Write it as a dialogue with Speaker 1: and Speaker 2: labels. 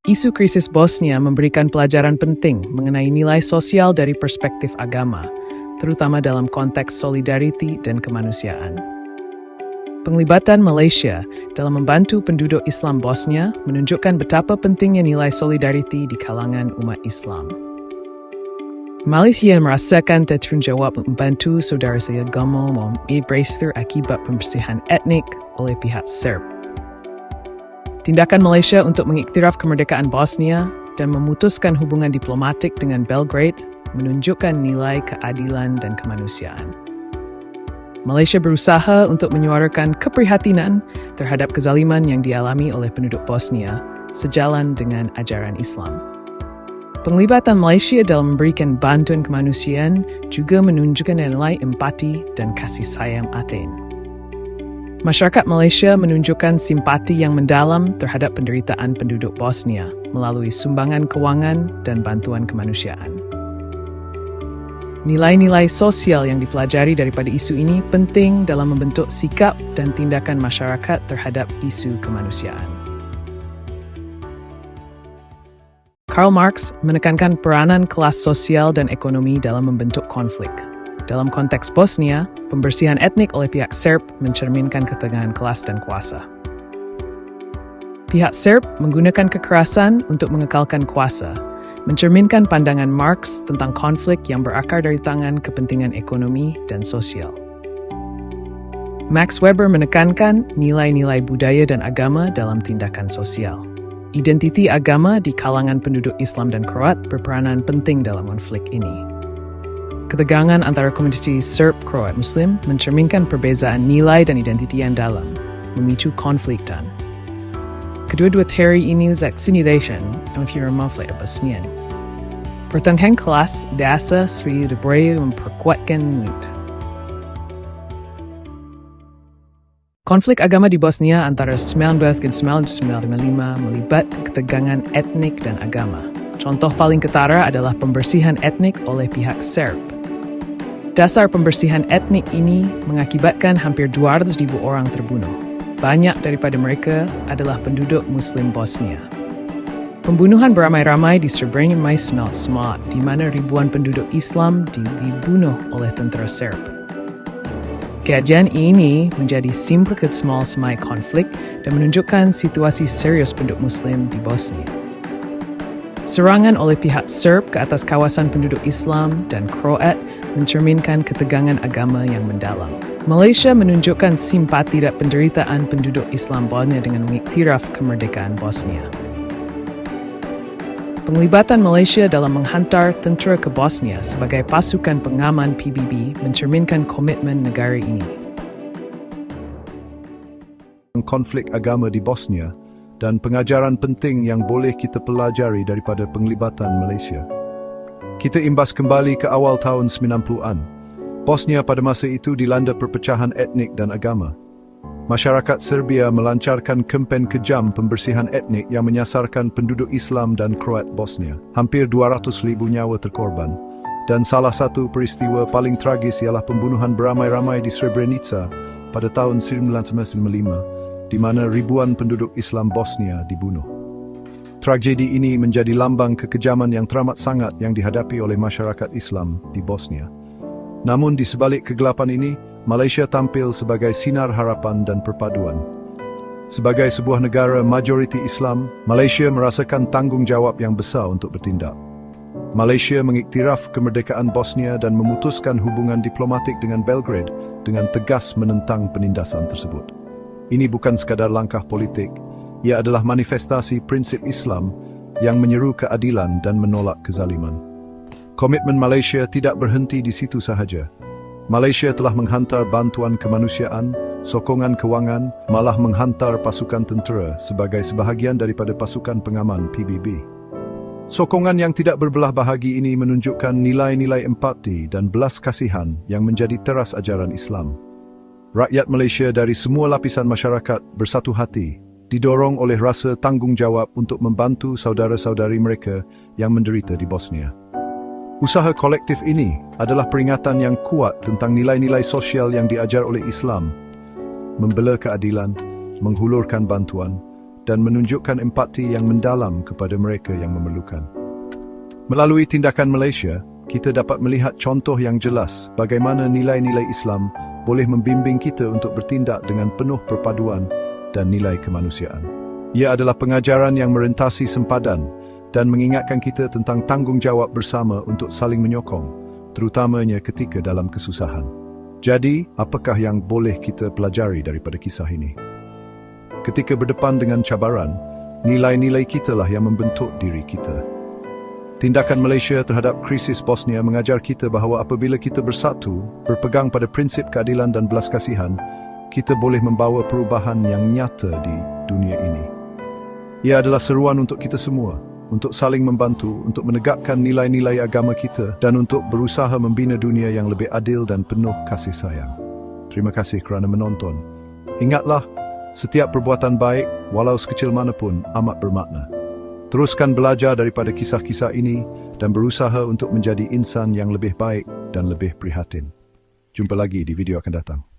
Speaker 1: Isu krisis Bosnia memberikan pelajaran penting mengenai nilai sosial dari perspektif agama, terutama dalam konteks solidariti dan kemanusiaan. Penglibatan Malaysia dalam membantu penduduk Islam Bosnia menunjukkan betapa pentingnya nilai solidariti di kalangan umat Islam. Malaysia merasakan tanggungjawab membantu saudara seagama mengalami breakthrough akibat pembersihan etnik oleh pihak Serb. Tindakan Malaysia untuk mengiktiraf kemerdekaan Bosnia dan memutuskan hubungan diplomatik dengan Belgrade menunjukkan nilai keadilan dan kemanusiaan. Malaysia berusaha untuk menyuarakan keprihatinan terhadap kezaliman yang dialami oleh penduduk Bosnia sejalan dengan ajaran Islam. Penglibatan Malaysia dalam memberikan bantuan kemanusiaan juga menunjukkan nilai empati dan kasih sayang Aten. Masyarakat Malaysia menunjukkan simpati yang mendalam terhadap penderitaan penduduk Bosnia melalui sumbangan kewangan dan bantuan kemanusiaan. Nilai-nilai sosial yang dipelajari daripada isu ini penting dalam membentuk sikap dan tindakan masyarakat terhadap isu kemanusiaan. Karl Marx menekankan peranan kelas sosial dan ekonomi dalam membentuk konflik. Dalam konteks Bosnia, pembersihan etnik oleh pihak Serb mencerminkan ketegangan kelas dan kuasa. Pihak Serb menggunakan kekerasan untuk mengekalkan kuasa, mencerminkan pandangan Marx tentang konflik yang berakar dari tangan kepentingan ekonomi dan sosial. Max Weber menekankan nilai-nilai budaya dan agama dalam tindakan sosial. Identiti agama di kalangan penduduk Islam dan Kroat berperanan penting dalam konflik ini. Ketegangan antara komunitas Serb, Kroat, Muslim mencerminkan perbezaan nilai dan identiti yang dalam, memicu konflik dan kedua-dua teori ini zaksinidation yang firmafle Bosnian. Pertentangan kelas dasar Sri Debray memperkuatkan mood. Konflik agama di Bosnia antara 19 dan 1995 melibatkan ketegangan etnik dan agama. Contoh paling ketara adalah pembersihan etnik oleh pihak Serb. Dasar pembersihan etnik ini mengakibatkan hampir 200,000 orang terbunuh. Banyak daripada mereka adalah penduduk Muslim Bosnia. Pembunuhan beramai-ramai di Srebrenica not smart, di mana ribuan penduduk Islam dibunuh oleh tentera Serb. Kejadian ini menjadi simplikat semai konflik dan menunjukkan situasi serius penduduk Muslim di Bosnia. Serangan oleh pihak Serb ke atas kawasan penduduk Islam dan Kroat mencerminkan ketegangan agama yang mendalam. Malaysia menunjukkan simpati dan penderitaan penduduk Islam Bosnia dengan mengiktiraf kemerdekaan Bosnia. Penglibatan Malaysia dalam menghantar tentera ke Bosnia sebagai pasukan pengaman PBB mencerminkan komitmen negara ini.
Speaker 2: Konflik agama di Bosnia dan pengajaran penting yang boleh kita pelajari daripada penglibatan Malaysia. Kita imbas kembali ke awal tahun 90-an. Bosnia pada masa itu dilanda perpecahan etnik dan agama. Masyarakat Serbia melancarkan kempen kejam pembersihan etnik yang menyasarkan penduduk Islam dan Kroat Bosnia. Hampir 200,000 nyawa terkorban. Dan salah satu peristiwa paling tragis ialah pembunuhan beramai-ramai di Srebrenica pada tahun 1995, di mana ribuan penduduk Islam Bosnia dibunuh. Tragedi ini menjadi lambang kekejaman yang teramat sangat yang dihadapi oleh masyarakat Islam di Bosnia. Namun di sebalik kegelapan ini, Malaysia tampil sebagai sinar harapan dan perpaduan. Sebagai sebuah negara majoriti Islam, Malaysia merasakan tanggungjawab yang besar untuk bertindak. Malaysia mengiktiraf kemerdekaan Bosnia dan memutuskan hubungan diplomatik dengan Belgrade dengan tegas menentang penindasan tersebut. Ini bukan sekadar langkah politik, ia adalah manifestasi prinsip Islam yang menyeru keadilan dan menolak kezaliman. Komitmen Malaysia tidak berhenti di situ sahaja. Malaysia telah menghantar bantuan kemanusiaan, sokongan kewangan, malah menghantar pasukan tentera sebagai sebahagian daripada pasukan pengaman PBB. Sokongan yang tidak berbelah bahagi ini menunjukkan nilai-nilai empati dan belas kasihan yang menjadi teras ajaran Islam. Rakyat Malaysia dari semua lapisan masyarakat bersatu hati, didorong oleh rasa tanggungjawab untuk membantu saudara-saudari mereka yang menderita di Bosnia. Usaha kolektif ini adalah peringatan yang kuat tentang nilai-nilai sosial yang diajar oleh Islam, membela keadilan, menghulurkan bantuan, dan menunjukkan empati yang mendalam kepada mereka yang memerlukan. Melalui tindakan Malaysia, kita dapat melihat contoh yang jelas bagaimana nilai-nilai Islam boleh membimbing kita untuk bertindak dengan penuh perpaduan dan nilai kemanusiaan. Ia adalah pengajaran yang merentasi sempadan dan mengingatkan kita tentang tanggungjawab bersama untuk saling menyokong, terutamanya ketika dalam kesusahan. Jadi, apakah yang boleh kita pelajari daripada kisah ini? Ketika berdepan dengan cabaran, nilai-nilai kitalah yang membentuk diri kita. Tindakan Malaysia terhadap krisis Bosnia mengajar kita bahawa apabila kita bersatu, berpegang pada prinsip keadilan dan belas kasihan, kita boleh membawa perubahan yang nyata di dunia ini. Ia adalah seruan untuk kita semua, untuk saling membantu, untuk menegakkan nilai-nilai agama kita, dan untuk berusaha membina dunia yang lebih adil dan penuh kasih sayang. Terima kasih kerana menonton. Ingatlah, setiap perbuatan baik, walau sekecil manapun, amat bermakna. Teruskan belajar daripada kisah-kisah ini dan berusaha untuk menjadi insan yang lebih baik dan lebih prihatin. Jumpa lagi di video akan datang.